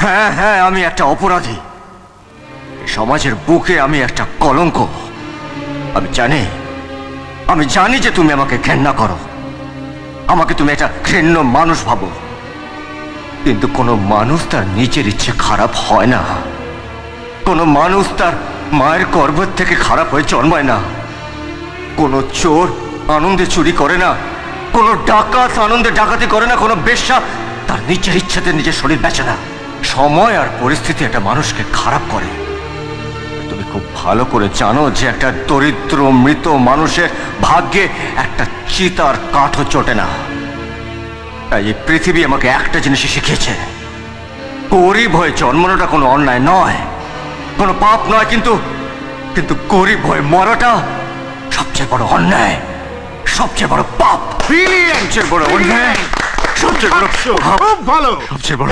হ্যাঁ হ্যাঁ, আমি একটা অপরাধী। সমাজের বুকে আমি একটা কলঙ্ক। আমি জানি যে তুমি আমাকে ঘেন্না করো, আমাকে তুমি একটা ঘৃণ্য মানুষ ভাবো, কিন্তু কোনো মানুষ তার নিজের ইচ্ছে খারাপ হয় না। কোনো মানুষ তার মায়ের গর্ভের থেকে খারাপ হয়ে জন্মায় না। কোনো চোর আনন্দে চুরি করে না, কোনো ডাকাত আনন্দে ডাকাতি করে না, কোনো বেশ্যা তার নিজের ইচ্ছাতে নিজের শরীর বেচে না। সময় আর পরিস্থিতি একটা মানুষকে খারাপ করে। তুমি খুব ভালো করে জানো যে একটা দরিদ্র মৃত মানুষের ভাগ্যে একটা চিতার কাঠও চটে না। তাই এই পৃথিবী আমাকে একটা জিনিসই শিখিয়েছে, গরিব হয়ে জন্মানোটা কোনো অন্যায় নয়, কোনো পাপ নয়, কিন্তু কিন্তু গরিব হয়ে মরাটা সবচেয়ে বড় অন্যায়, সবচেয়ে বড় পাপ, সবচেয়ে বড় অন্যায়, সবচেয়ে বড় খুব ভালো। সবচেয়ে বড়